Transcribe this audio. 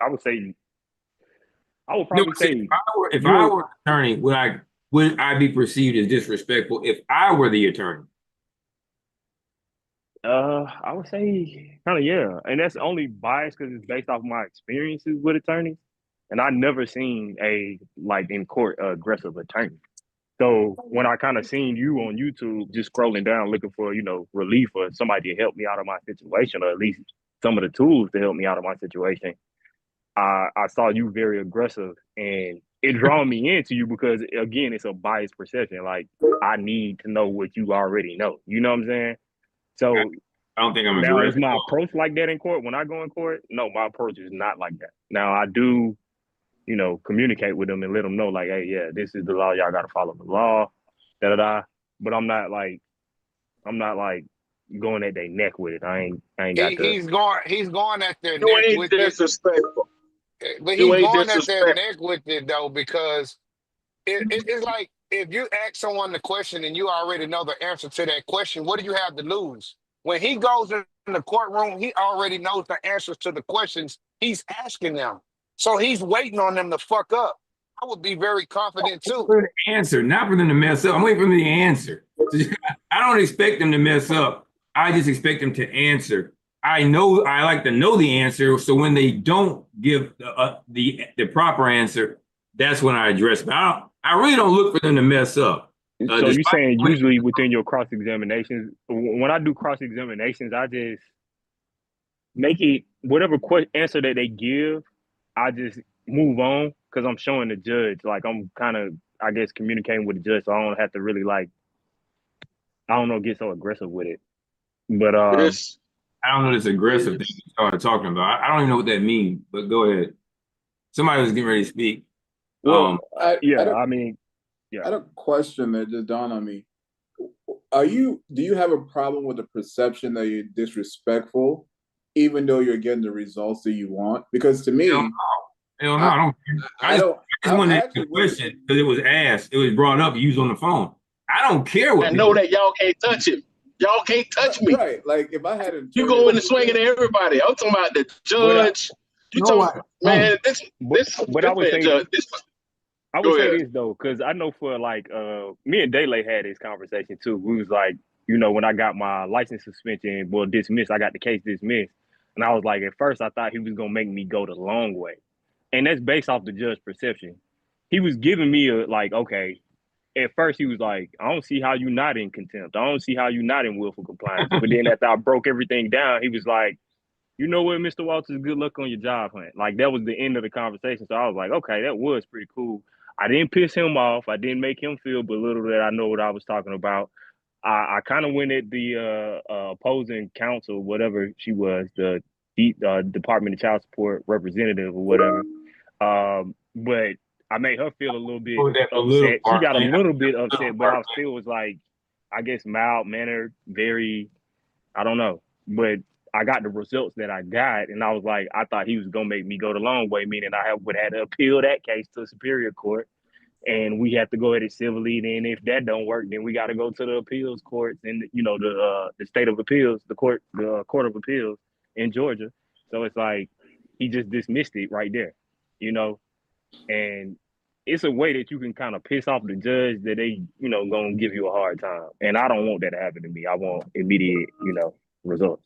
would say I would No, probably see, say if I you're were an attorney, would I be perceived as disrespectful if I were the attorney? I would say kind of yeah, and that's only biased because it's based off my experiences with attorneys, and I never seen a like in court aggressive attorney. So when I kind of seen you on YouTube, just scrolling down looking for relief or somebody to help me out of my situation, or at least some of the tools to help me out of my situation, I saw you very aggressive, and it drew me into you because again, it's a biased perception. Like I need to know what you already know. You know what I'm saying? I, So I don't think I'm now, is aggressive. my approach like that in court when I go in court? No, my approach is not like that. Now, I do, communicate with them and let them know, like, hey, yeah, this is the law. Y'all got to follow the law, da da da. But I'm not like going at their neck with it. I ain't got He the. he's going at their You neck ain't with it, disrespectful. but You he's ain't going at their disrespectful. neck with it though because it's like if you ask someone the question and you already know the answer to that question, what do you have to lose? When he goes in the courtroom, he already knows the answers to the questions he's asking them. So he's waiting on them to fuck up. I would be very confident too. For the answer, not for them to mess up. I'm waiting for them to answer. I don't expect them to mess up. I just expect them to answer. I like to know the answer, so when they don't give the proper answer, that's when I address it. I really don't look for them to mess up. So you Despite saying usually within your cross examinations, when I do cross examinations, I just make it whatever answer that they give, I just move on because I'm showing the judge like I'm kind of I guess communicating with the judge, so I don't have to really like I don't know get so aggressive with it. But This I don't know this aggressive thing is you started talking about. I don't even know what that means. But go ahead. Somebody was getting ready to speak. well, I yeah, had a, I mean, yeah. I had a question that just dawned on me. Do you have a problem with the perception that you're disrespectful, even though you're getting the results that you want? Because to Hell me, no. Hell no. I, I don't. I don't, I just I wanted to ask actually a wouldn't. question because it was asked. It was brought up. You was on the phone. I don't care what I know people. that y'all can't touch him. Y'all can't touch me. Right. Like if I had an You attorney go that in and was swinging just, at everybody. I'm talking about the But judge. You No, talking, I don't. man? This but this but I this would man say judge. This. I would Go say ahead. this though, because I know for like me and Dele had this conversation too. We was like, when I got my license suspension, well dismissed, I got the case dismissed. And I was like, at first I thought he was gonna make me go the long way. And that's based off the judge's perception. He was giving me a like, okay, at first he was like, I don't see how you not in contempt. I don't see how you not in willful compliance. But then after I broke everything down, he was like, you know what, Mr. Walters, good luck on your job hunt. Like that was the end of the conversation. So I was like, okay, that was pretty cool. I didn't piss him off. I didn't make him feel belittled that I know what I was talking about. I kind of went at the opposing counsel, whatever she was, the Department of Child Support representative or whatever. But I made her feel a little bit With that a little upset. She part, got a man. little bit A little upset, but part, I still was like, I guess mild mannered, very, I don't know. But I got the results that I got, and I was like, I thought he was gonna make me go the long way, meaning would have to appeal that case to Superior Court, and we have to go at it civilly. Then if that don't work, then we got to go to the appeals courts and the state of appeals, the court of appeals in Georgia. So it's like he just dismissed it right there, you know, and it's a way that you can kind of piss off the judge that they gonna give you a hard time, and I don't want that to happen to me. I want immediate results.